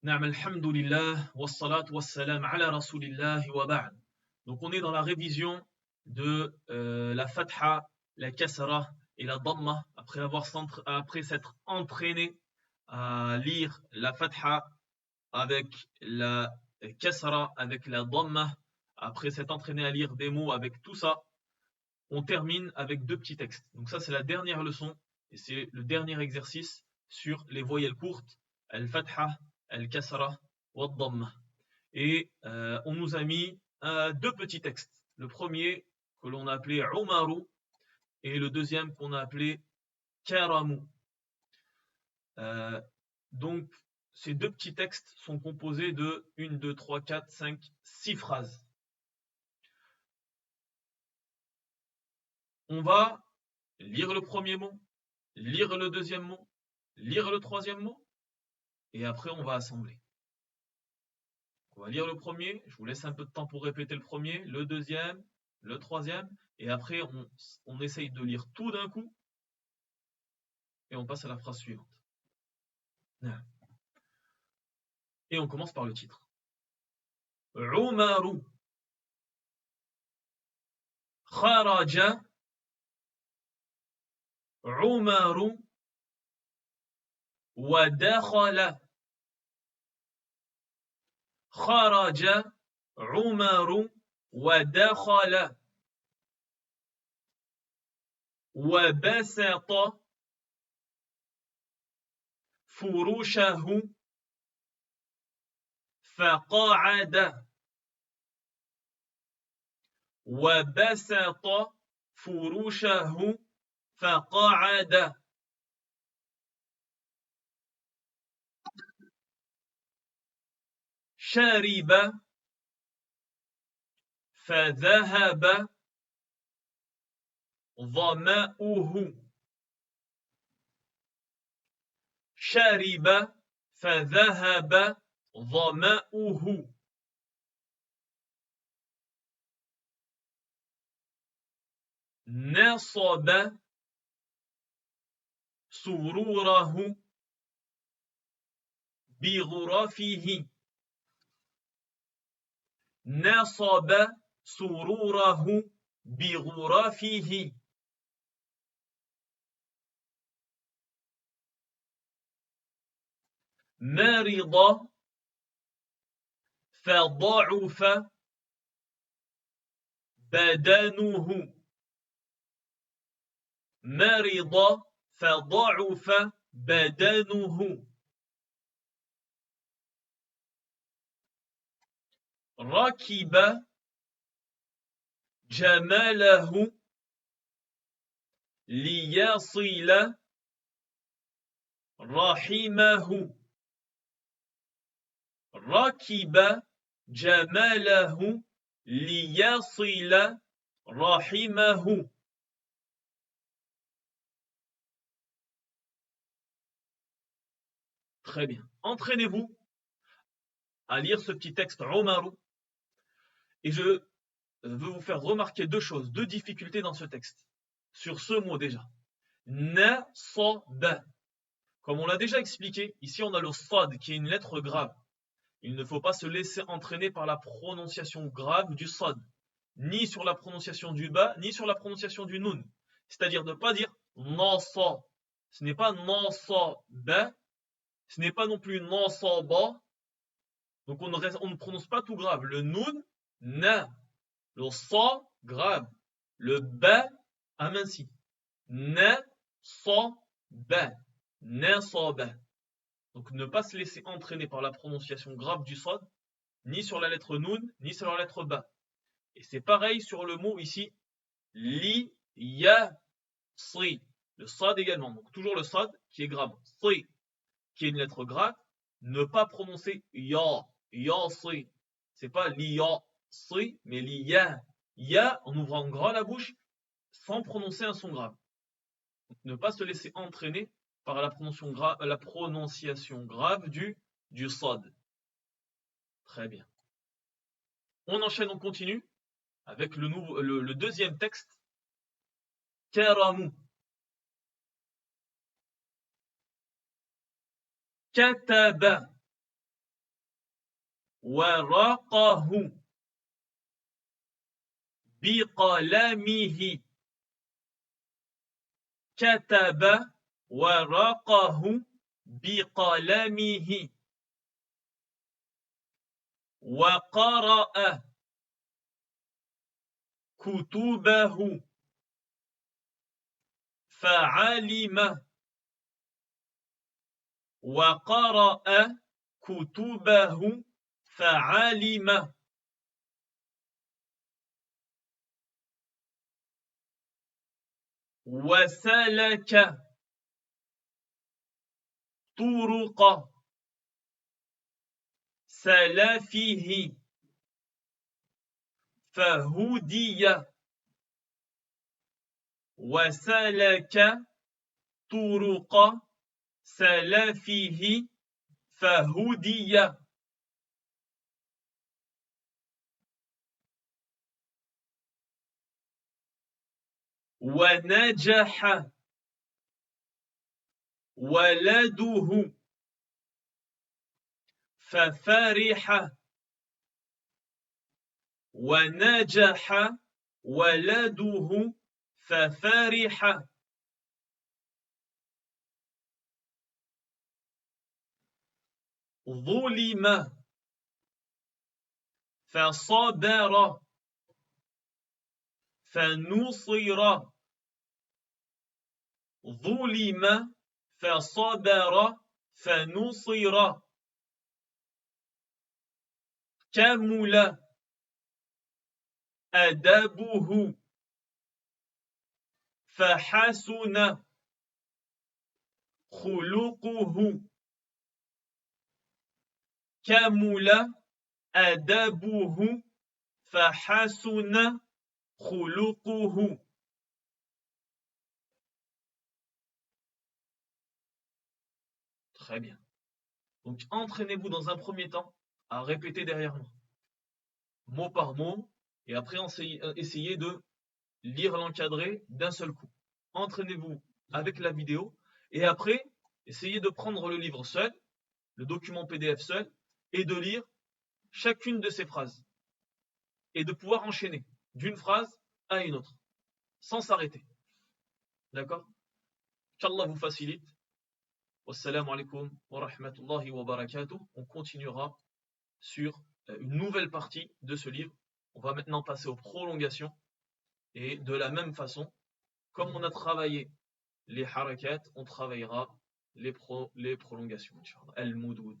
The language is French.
Na'am alhamdulillah, wassalatu wassalam ala rasulillah wa ba'd. Donc on est dans la révision de la fatha, la kasra et la dhamma après s'être entraîné à lire la fatha avec la kasra, avec la dhamma, après s'être entraîné à lire des mots avec tout ça, on termine avec deux petits textes. Donc ça c'est la dernière leçon et c'est le dernier exercice sur les voyelles courtes, al-fatha, al-kasra wa dhamma. Et on nous a mis deux petits textes. Le premier que l'on a appelé Umaru et le deuxième qu'on a appelé Karamu. Donc ces deux petits textes sont composés de 1, 2, 3, 4, 5, 6 phrases. On va lire le premier mot, lire le deuxième mot, lire le troisième mot, et après on va assembler. On va lire le premier, je vous laisse un peu de temps pour répéter le premier, le deuxième, le troisième, et après on essaye de lire tout d'un coup, et on passe à la phrase suivante. Et on commence par le titre. Umaru kharaja. Umaru wa dakhala. خرج عمر ودخل وبسط فرشه فقعد وبسط فرشه فقعد شرب فذهب ظمأه شرب فذهب ظمأه نصب سروره بغرفه نصب سروره بغرفه مرض فضعف بدنه مرض فضعف بدنه ركب جمله ليصل رحمه ركب جمله ليصل رحمه. Très bien. Entraînez-vous à lire ce petit texte Umaru. Et je veux vous faire remarquer deux choses, deux difficultés dans ce texte. Sur ce mot déjà. Nasab. Comme on l'a déjà expliqué, ici on a le sad qui est une lettre grave. Il ne faut pas se laisser entraîner par la prononciation grave du sad, ni sur la prononciation du ba, ni sur la prononciation du nun. C'est-à-dire de ne pas dire nasa. Ce n'est pas nasaba, ce n'est pas non plus nasaba. Donc on ne prononce pas tout grave. Le nun, na. Le sa, grave. Le ba, aminci. Na, sa, ba. Nasaba. Donc ne pas se laisser entraîner par la prononciation grave du sad, ni sur la lettre nun, ni sur la lettre ba. Et c'est pareil sur le mot ici, li, ya, si. Le sad également. Donc toujours le sad qui est grave. Si, qui est une lettre grave, ne pas prononcer ya, ya, si. C'est pas li, ya, si, mais li, ya. Ya en ouvrant grand la bouche sans prononcer un son grave. Donc, ne pas se laisser entraîner par la prononciation grave du sad. Très bien. On enchaîne, on continue avec le deuxième texte. Karamu. Kataba. ورقه بقلمه كتب ورقه بقلمه وقرأ كتبه فعلم وقرأ كتبه فعلم وسلك طرق سلفه فهدي وسلك طرق سلفه فهدي ونجح ولده ففرح ونجح ولده ففرح ظلم فصبر فنصر ظلم فصبر فنصر كمل أدبه فحسن خلقه كمل أدبه فحسن خلقه. Très bien. Donc entraînez-vous dans un premier temps à répéter derrière moi, mot par mot, et après essayez de lire l'encadré d'un seul coup. Entraînez-vous avec la vidéo, et après, essayez de prendre le livre seul, le document PDF seul, et de lire chacune de ces phrases, et de pouvoir enchaîner d'une phrase à une autre, sans s'arrêter. D'accord? Qu'Allah vous facilite. Wassalamu alaikum wa rahmatullahi wa barakatuh. On continuera sur une nouvelle partie de ce livre. On va maintenant passer aux prolongations. Et de la même façon, comme on a travaillé les harakat, on travaillera les prolongations. Al-Moudoud.